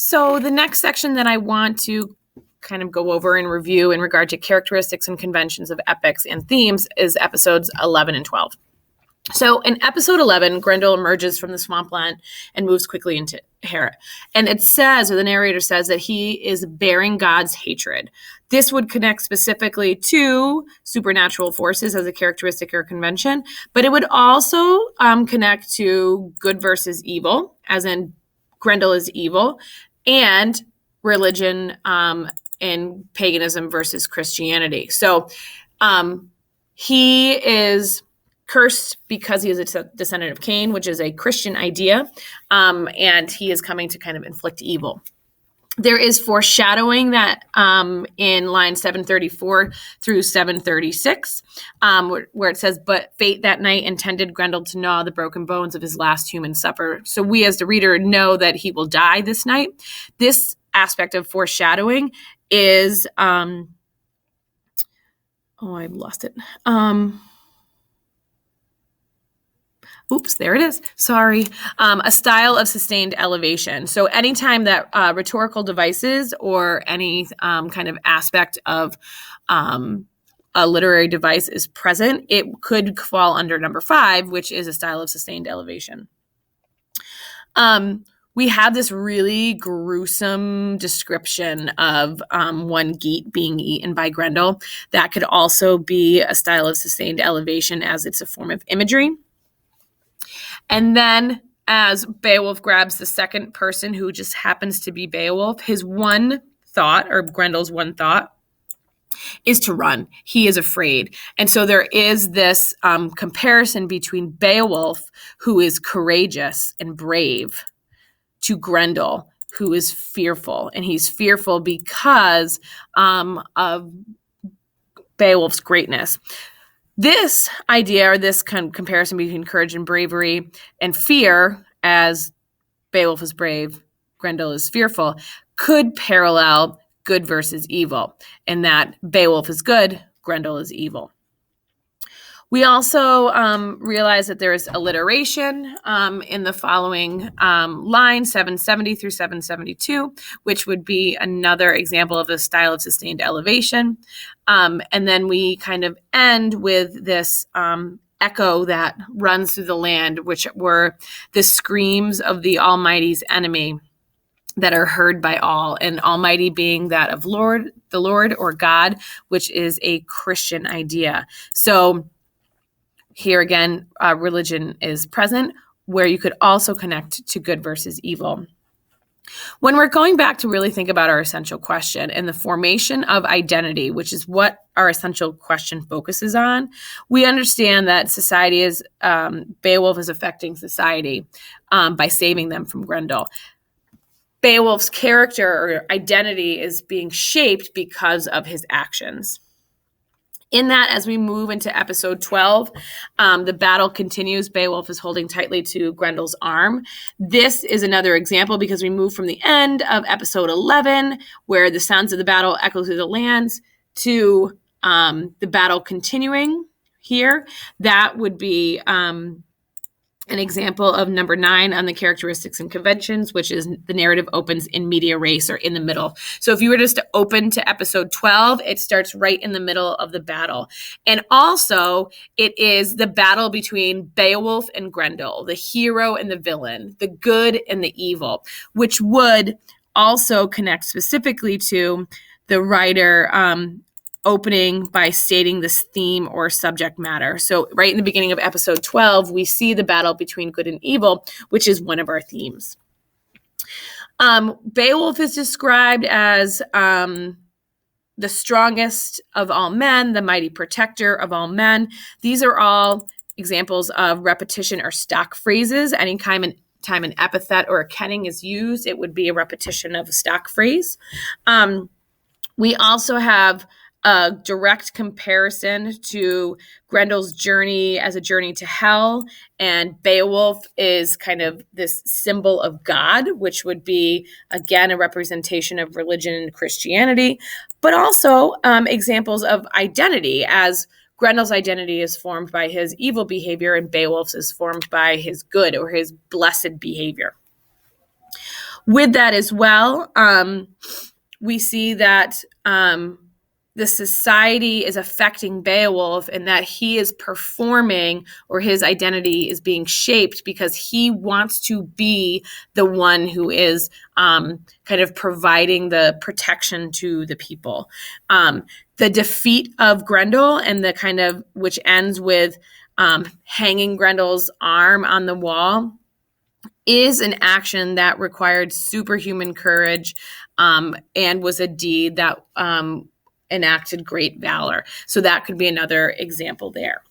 So the next section that I want to kind of go over and review in regard to characteristics and conventions of epics and themes is episodes 11 and 12. So in episode 11, Grendel emerges from the swampland and moves quickly into Heorot. And it says, or the narrator says, that he is bearing God's hatred. This would connect specifically to supernatural forces as a characteristic or convention, but it would also connect to good versus evil, as in Grendel is evil, and religion and paganism versus Christianity. So he is cursed because he is a descendant of Cain, which is a Christian idea, and he is coming to kind of inflict evil. There is foreshadowing that in line 734 through 736, where it says, "But fate that night intended Grendel to gnaw the broken bones of his last human supper." So we as the reader know that he will die this night. This aspect of foreshadowing is, I've lost it. Oops, there it is. Sorry. A style of sustained elevation. So anytime that rhetorical devices or any kind of aspect of a literary device is present, it could fall under number 5, which is a style of sustained elevation. We have this really gruesome description of one Geat being eaten by Grendel. That could also be a style of sustained elevation, as it's a form of imagery. And then as Beowulf grabs the second person who just happens to be Beowulf, his one thought, or Grendel's one thought, is to run. He is afraid. And so there is this comparison between Beowulf, who is courageous and brave, to Grendel, who is fearful. And he's fearful because of Beowulf's greatness. This idea, or this kind of comparison between courage and bravery and fear, as Beowulf is brave, Grendel is fearful, could parallel good versus evil, in that Beowulf is good, Grendel is evil. We also realize that there is alliteration in the following line, 770 through 772, which would be another example of a style of sustained elevation. And then we kind of end with this echo that runs through the land, which were the screams of the Almighty's enemy that are heard by all, and Almighty being that of the Lord or God, which is a Christian idea. So here again, religion is present, where you could also connect to good versus evil. When we're going back to really think about our essential question and the formation of identity, which is what our essential question focuses on, we understand that society is, Beowulf is affecting society by saving them from Grendel. Beowulf's character or identity is being shaped because of his actions. In that, as we move into episode 12, the battle continues. Beowulf is holding tightly to Grendel's arm. This is another example because we move from the end of episode 11, where the sounds of the battle echo through the lands, to the battle continuing here. That would be an example of number 9 on the characteristics and conventions, which is the narrative opens in media res, or in the middle. So if you were just to open to episode 12, it starts right in the middle of the battle. And also it is the battle between Beowulf and Grendel, the hero and the villain, the good and the evil, which would also connect specifically to the writer opening by stating this theme or subject matter. So right in the beginning of episode 12, we see the battle between good and evil, which is one of our themes. Beowulf is described as the strongest of all men, the mighty protector of all men. These are all examples of repetition or stock phrases. Anytime an epithet or a kenning is used, it would be a repetition of a stock phrase. We also have a direct comparison to Grendel's journey as a journey to hell, and Beowulf is kind of this symbol of God, which would be, again, a representation of religion and Christianity, but also examples of identity, as Grendel's identity is formed by his evil behavior and Beowulf's is formed by his good or his blessed behavior. With that as well, we see that the society is affecting Beowulf and that he is performing, or his identity is being shaped because he wants to be the one who is kind of providing the protection to the people. The defeat of Grendel and the kind of, which ends with hanging Grendel's arm on the wall, is an action that required superhuman courage and was a deed that enacted great valor. So that could be another example there.